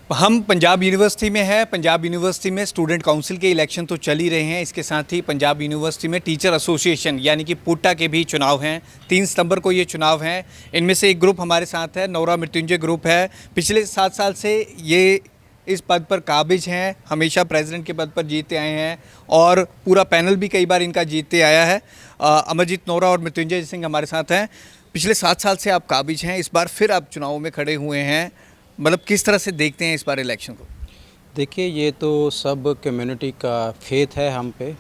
हम पंजाब यूनिवर्सिटी में हैं। पंजाब यूनिवर्सिटी में स्टूडेंट काउंसिल के इलेक्शन तो चल ही रहे हैं। इसके साथ ही पंजाब यूनिवर्सिटी में टीचर एसोसिएशन यानी कि पुट्टा के भी चुनाव हैं। 3 सितंबर को ये चुनाव हैं। इनमें से एक ग्रुप हमारे साथ है, नौरा मृत्युंजय ग्रुप है। पिछले 7 साल से ये इस पद पर काबिज हैं, हमेशा प्रेसिडेंट के पद पर जीतते आए हैं और पूरा पैनल भी कई बार इनका जीतते आया है। अमरजीत नौरा और मृत्युंजय सिंह हमारे साथ हैं। पिछले 7 साल से आप काबिज हैं, इस बार फिर आप चुनावों में खड़े हुए हैं। मतलब किस तरह से देखते हैं इस बार इलेक्शन को? देखिए, ये तो सब कम्युनिटी का फेथ है हम पे।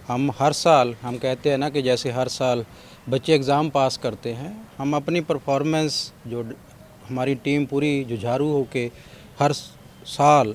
हम हर साल हम कहते हैं ना कि जैसे हर साल बच्चे एग्ज़ाम पास करते हैं, हम अपनी परफॉर्मेंस जो हमारी टीम पूरी जुझारू होके हर साल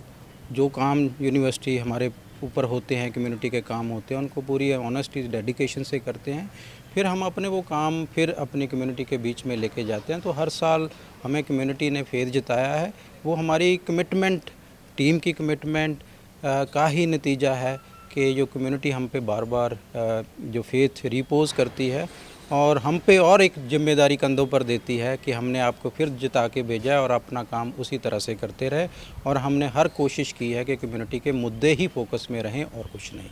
जो काम यूनिवर्सिटी हमारे ऊपर होते हैं, कम्युनिटी के काम होते हैं, उनको पूरी ऑनेस्टी डेडिकेशन से करते हैं। फिर हम अपने वो काम फिर अपनी कम्युनिटी के बीच में लेके जाते हैं। तो हर साल हमें कम्युनिटी ने फेथ जताया है। वो हमारी कमिटमेंट, टीम की कमिटमेंट का ही नतीजा है कि जो कम्युनिटी हम पे बार बार जो फेथ रिपोज करती है और हम पे और एक जिम्मेदारी कंधों पर देती है कि हमने आपको फिर जिता के भेजा है और अपना काम उसी तरह से करते रहे। और हमने हर कोशिश की है कि कम्युनिटी के मुद्दे ही फोकस में रहें और कुछ नहीं।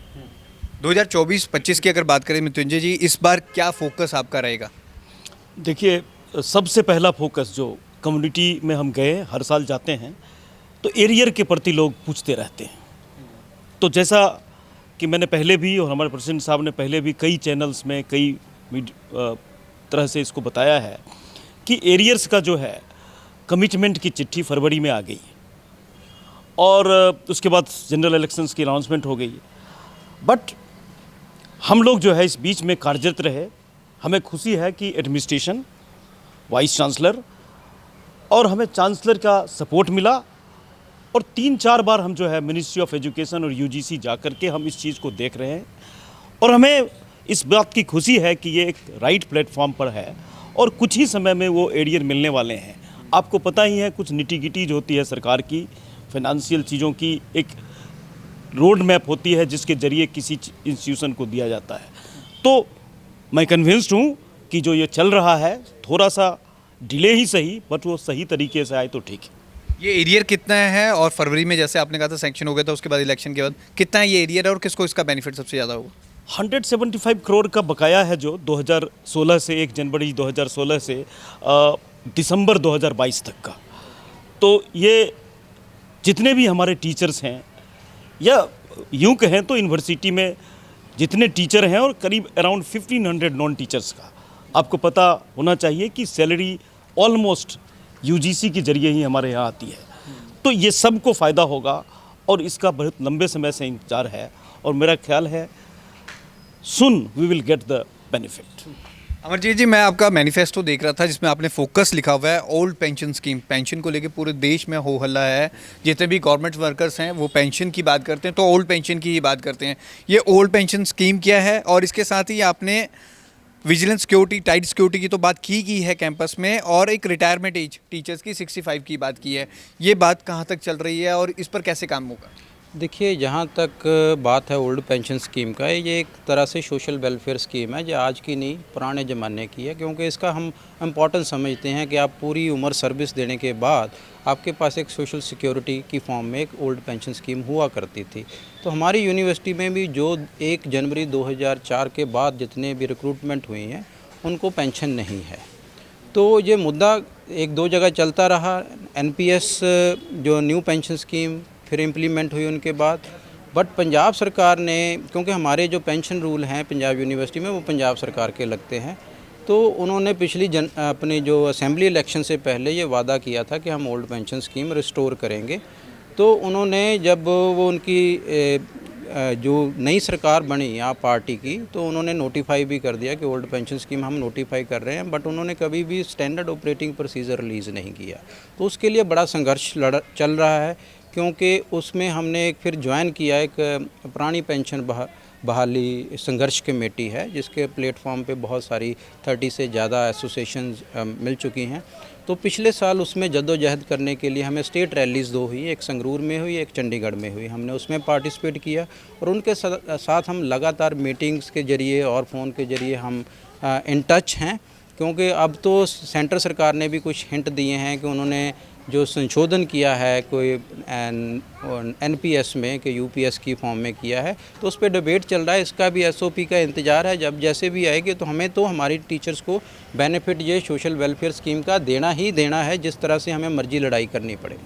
2024-25 की अगर बात करें मृत्युंजय जी, इस बार क्या फोकस आपका रहेगा? देखिए, सबसे पहला फोकस जो कम्युनिटी में हम गए, हर साल जाते हैं तो एरियर के प्रति लोग पूछते रहते हैं। तो जैसा कि मैंने पहले भी और हमारे प्रेसिडेंट साहब ने पहले भी कई चैनल्स में कई तरह से इसको बताया है कि एरियर्स का जो है कमिटमेंट की चिट्ठी फरवरी में आ गई और उसके बाद जनरल इलेक्शंस की अनाउंसमेंट हो गई। बट हम लोग जो है इस बीच में कार्यरत रहे। हमें खुशी है कि एडमिनिस्ट्रेशन, वाइस चांसलर और हमें चांसलर का सपोर्ट मिला और 3-4 बार हम जो है मिनिस्ट्री ऑफ एजुकेशन और यूजीसी जा कर के हम इस चीज़ को देख रहे हैं और हमें इस बात की खुशी है कि ये एक राइट प्लेटफॉर्म पर है और कुछ ही समय में वो एरियर मिलने वाले हैं। आपको पता ही है, कुछ निटी-गिटी जो होती है सरकार की फाइनेंशियल चीज़ों की एक रोड मैप होती है जिसके ज़रिए किसी इंस्टीट्यूशन को दिया जाता है। तो मैं कन्विंस्ड हूँ कि जो ये चल रहा है, थोड़ा सा डिले ही सही बट वो सही तरीके से आए तो ठीक है। ये एरियर कितना है और फरवरी में जैसे आपने कहा था सैंक्शन हो गया था, उसके बाद इलेक्शन के बाद कितना है ये एरियर और किसको इसका बेनिफिट सबसे ज़्यादा होगा? 175 करोड़ का बकाया है जो 2016 से 1 जनवरी 2016 से दिसंबर 2022 तक का। तो ये जितने भी हमारे टीचर्स हैं या यूँ कहें तो यूनिवर्सिटी में जितने टीचर हैं और करीब अराउंड 1500 नॉन टीचर्स का, आपको पता होना चाहिए कि सैलरी ऑलमोस्ट यूजीसी के जरिए ही हमारे यहाँ आती है। तो ये सबको फ़ायदा होगा और इसका बहुत लंबे समय से इंतजार है और मेरा ख्याल है soon we will get the benefit. Amarjit ji, मैं आपका मैनिफेस्टो देख रहा था जिसमें आपने फोकस लिखा हुआ है ओल्ड पेंशन स्कीम। पेंशन को लेके पूरे देश में हो हल्ला है। जितने भी गवर्नमेंट वर्कर्स हैं वो पेंशन की बात करते हैं तो ओल्ड पेंशन की ही बात करते हैं। ये ओल्ड पेंशन स्कीम क्या है और इसके साथ ही आपने विजिलेंस सिक्योरिटी, टाइट सिक्योरिटी की तो बात की है कैंपस में और एक रिटायरमेंट एज टीचर्स की 65 की बात की है। ये बात कहाँ तक चल रही है और इस पर कैसे काम होगा? देखिए, जहाँ तक बात है ओल्ड पेंशन स्कीम का, ये एक तरह से सोशल वेलफेयर स्कीम है जो आज की नहीं पुराने ज़माने की है। क्योंकि इसका हम इम्पोर्टेंस समझते हैं कि आप पूरी उम्र सर्विस देने के बाद आपके पास एक सोशल सिक्योरिटी की फॉर्म में एक ओल्ड पेंशन स्कीम हुआ करती थी। तो हमारी यूनिवर्सिटी में भी जो 1 जनवरी 2004 के बाद जितने भी रिक्रूटमेंट हुई हैं उनको पेंशन नहीं है। तो ये मुद्दा 1-2 जगह चलता रहा। एनपीएस जो न्यू पेंशन स्कीम फिर इम्प्लीमेंट हुई उनके बाद, बट पंजाब सरकार ने, क्योंकि हमारे जो पेंशन रूल हैं पंजाब यूनिवर्सिटी में वो पंजाब सरकार के लगते हैं, तो उन्होंने पिछली अपनी जो असेंबली इलेक्शन से पहले ये वादा किया था कि हम ओल्ड पेंशन स्कीम रिस्टोर करेंगे। तो उन्होंने जब वो उनकी जो नई सरकार बनी यहाँ पार्टी की, तो उन्होंने नोटिफाई भी कर दिया कि ओल्ड पेंशन स्कीम हम नोटिफाई कर रहे हैं, बट उन्होंने कभी भी स्टैंडर्ड ऑपरेटिंग प्रोसीजर रिलीज़ नहीं किया। तो उसके लिए बड़ा संघर्ष चल रहा है। क्योंकि उसमें हमने एक फिर ज्वाइन किया एक पुरानी पेंशन बहाली संघर्ष कमेटी है जिसके प्लेटफॉर्म पे बहुत सारी 30 से ज़्यादा एसोसिएशन मिल चुकी हैं। तो पिछले साल उसमें जद्दोजहद करने के लिए हमें स्टेट रैलीज़ 2 हुई, एक संगरूर में हुई, एक चंडीगढ़ में हुई। हमने उसमें पार्टिसिपेट किया और उनके साथ हम लगातार मीटिंग्स के ज़रिए और फ़ोन के ज़रिए हम इन टच हैं। क्योंकि अब तो सेंटर सरकार ने भी कुछ हिंट दिए हैं कि उन्होंने जो संशोधन किया है कोई NPS में कि UPS की फॉर्म में किया है, तो उस पर डिबेट चल रहा है। इसका भी SOP का इंतज़ार है। जब जैसे भी आएगी तो हमें तो हमारी टीचर्स को बेनिफिट ये सोशल वेलफेयर स्कीम का देना ही देना है, जिस तरह से हमें मर्जी लड़ाई करनी पड़े।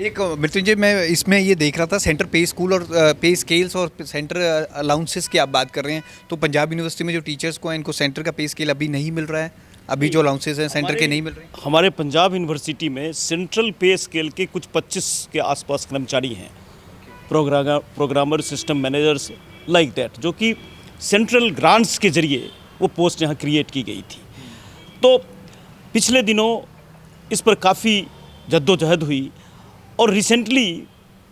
एक मृत्युंजय, मैं इसमें ये देख रहा था सेंटर पे स्कूल और पे स्केल्स और सेंटर अलाउंसेस की आप बात कर रहे हैं, तो पंजाब यूनिवर्सिटी में जो टीचर्स को हैं इनको सेंटर का पे स्केल अभी नहीं मिल रहा है, अभी जो अलाउंसेस हैं सेंटर के नहीं मिल रहे हैं। हमारे पंजाब यूनिवर्सिटी में सेंट्रल पे स्केल के कुछ 25 के आसपास कर्मचारी हैं, programmer, system managers like that, जो कि सेंट्रल ग्रांट्स के जरिए वो पोस्ट यहाँ क्रिएट की गई थी। तो पिछले दिनों इस पर काफ़ी जद्दोजहद हुई और रिसेंटली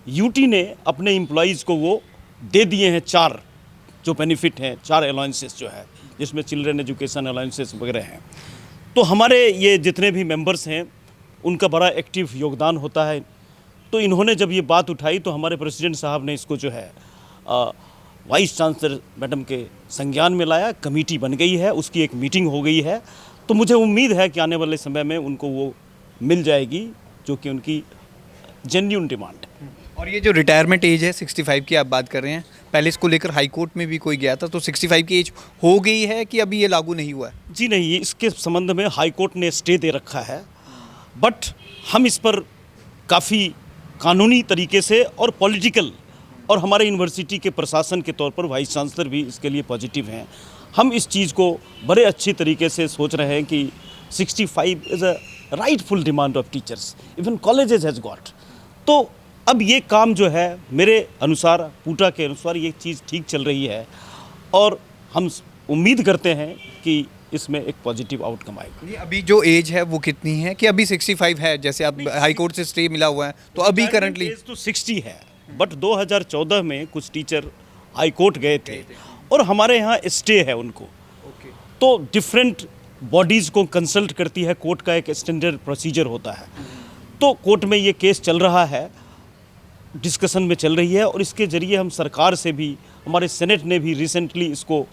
यूटी ने अपने एम्प्लॉइज़ को वो दे दिए हैं 4 जो बेनिफिट हैं, 4 अलाउंसेस जो है, जिसमें चिल्ड्रन एजुकेशन अलाउंसेस वगैरह हैं। तो हमारे ये जितने भी मेंबर्स हैं उनका बड़ा एक्टिव योगदान होता है। तो इन्होंने जब ये बात उठाई तो हमारे प्रेसिडेंट साहब ने इसको जो है वाइस चांसलर मैडम के संज्ञान में लाया, कमेटी बन गई है, उसकी एक मीटिंग हो गई है। तो मुझे उम्मीद है कि आने वाले समय में उनको वो मिल जाएगी जो कि उनकी जेन्युइन डिमांड है। और ये जो रिटायरमेंट एज है 65 की आप बात कर रहे हैं, पहले इसको लेकर हाई कोर्ट में भी कोई गया था, तो 65 की एज हो गई है कि अभी ये लागू नहीं हुआ है? जी नहीं, इसके संबंध में हाई कोर्ट ने स्टे दे रखा है, बट हम इस पर काफ़ी कानूनी तरीके से और पॉलिटिकल, और हमारे यूनिवर्सिटी के प्रशासन के तौर पर वाइस चांसलर भी इसके लिए पॉजिटिव हैं। हम इस चीज़ को बड़े अच्छी तरीके से सोच रहे हैं कि 65 is a rightful demand of teachers, even colleges has got. तो अब ये काम जो है मेरे अनुसार, पूटा के अनुसार, ये चीज़ ठीक चल रही है और हम उम्मीद करते हैं कि इसमें एक पॉजिटिव आउटकम आएगा। अभी जो एज है वो कितनी है कि अभी 65 है, जैसे आप हाई कोर्ट से स्टे मिला हुआ है तो अभी करंटली एज तो 60 है, बट 2014 में कुछ टीचर हाई कोर्ट गए थे और हमारे यहाँ स्टे है उनको। तो डिफरेंट बॉडीज़ को कंसल्ट करती है कोर्ट का एक स्टैंडर्ड प्रोसीजर होता है। तो कोर्ट में ये केस चल रहा है, डिस्कशन में चल रही है और इसके ज़रिए हम सरकार से भी, हमारे सेनेट ने भी रिसेंटली इसको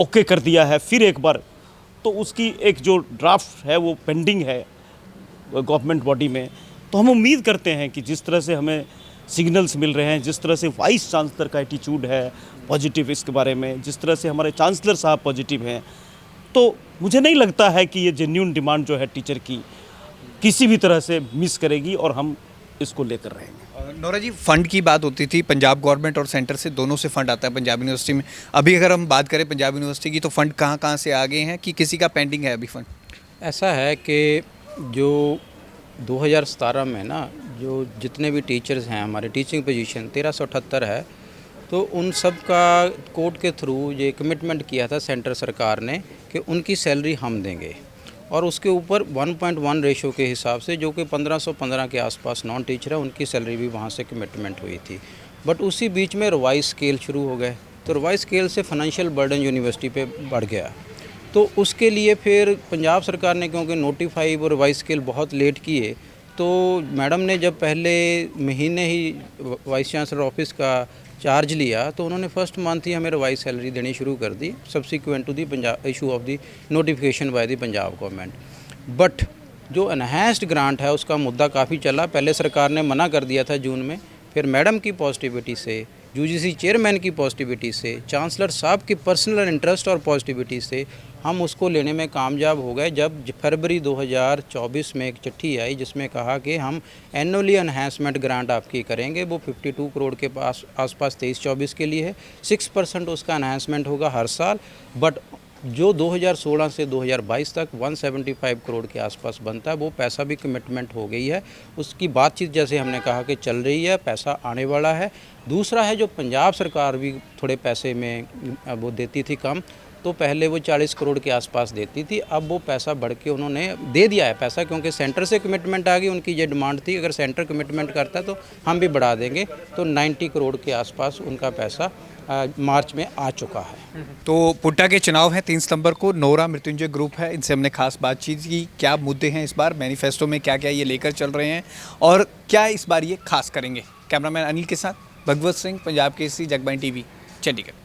ओके कर दिया है फिर एक बार। तो उसकी एक जो ड्राफ्ट है वो पेंडिंग है गवर्नमेंट बॉडी में। तो हम उम्मीद करते हैं कि जिस तरह से हमें सिग्नल्स मिल रहे हैं, जिस तरह से वाइस चांसलर का एटीट्यूड है पॉजिटिव इसके बारे में, जिस तरह से हमारे चांसलर साहब पॉजिटिव हैं, तो मुझे नहीं लगता है कि ये जेन्युइन डिमांड जो है टीचर की किसी भी तरह से मिस करेगी और हम इसको लेकर रहेंगे। नोरा जी, फंड की बात होती थी, पंजाब गवर्नमेंट और सेंटर से दोनों से फंड आता है पंजाब यूनिवर्सिटी में। अभी अगर हम बात करें पंजाब यूनिवर्सिटी की तो फंड कहाँ कहाँ से आ गए हैं कि किसी का पेंडिंग है अभी फंड? ऐसा है कि जो 2017 में ना, जो जितने भी टीचर्स हैं हमारे टीचिंग पोजीशन 1378 है, तो उन सब का कोर्ट के थ्रू ये कमिटमेंट किया था सेंटर सरकार ने कि उनकी सैलरी हम देंगे, और उसके ऊपर 1.1 रेशो के हिसाब से जो कि 1515 के आसपास नॉन टीचर है उनकी सैलरी भी वहाँ से कमिटमेंट हुई थी। बट उसी बीच में रिवाइज स्केल शुरू हो गए, तो रिवाइज स्केल से फाइनेंशियल बर्डन यूनिवर्सिटी पे बढ़ गया। तो उसके लिए फिर पंजाब सरकार ने, क्योंकि नोटिफाई और रिवाइज स्केल बहुत लेट किए, तो मैडम ने जब पहले महीने ही वाइस चांसलर ऑफिस का चार्ज लिया तो उन्होंने फर्स्ट मंथ ही हमें रिवाइज सैलरी देनी शुरू कर दी, subsequent to the Punjab issue of the notification by the Punjab government. But जो एनहांस्ड ग्रांट है उसका मुद्दा काफ़ी चला। पहले सरकार ने मना कर दिया था जून में, फिर मैडम की पॉजिटिविटी से, यूजीसी चेयरमैन की पॉजिटिविटी से, चांसलर साहब की पर्सनल इंटरेस्ट और पॉजिटिविटी से हम उसको लेने में कामयाब हो गए। जब फरवरी 2024 में एक चिट्ठी आई जिसमें कहा कि हम एनुअली एनहांसमेंट ग्रांट आपकी करेंगे, वो 52 करोड़ के आसपास 23-24 के लिए है, 6% उसका एनहांसमेंट होगा हर साल। बट जो 2016 से 2022 तक 175 करोड़ के आसपास बनता है, वो पैसा भी कमिटमेंट हो गई है। उसकी बातचीत जैसे हमने कहा कि चल रही है, पैसा आने वाला है। दूसरा है जो पंजाब सरकार भी थोड़े पैसे में वो देती थी कम, तो पहले वो 40 करोड़ के आसपास देती थी, अब वो पैसा बढ़ के उन्होंने दे दिया है पैसा, क्योंकि सेंटर से कमिटमेंट आ गई। उनकी ये डिमांड थी अगर सेंटर कमिटमेंट करता तो हम भी बढ़ा देंगे, तो 90 करोड़ के आसपास उनका पैसा मार्च में आ चुका है। तो पुट्टा के चुनाव हैं 3 सितंबर को। नोरा मृत्युंजय ग्रुप है, इनसे हमने खास बातचीत की, क्या मुद्दे हैं इस बार मैनिफेस्टो में, क्या क्या ये लेकर चल रहे हैं और क्या इस बार ये खास करेंगे। कैमरामैन अनिल के साथ भगवत सिंह, पंजाब केसरी, जगबानी टीवी, चंडीगढ़।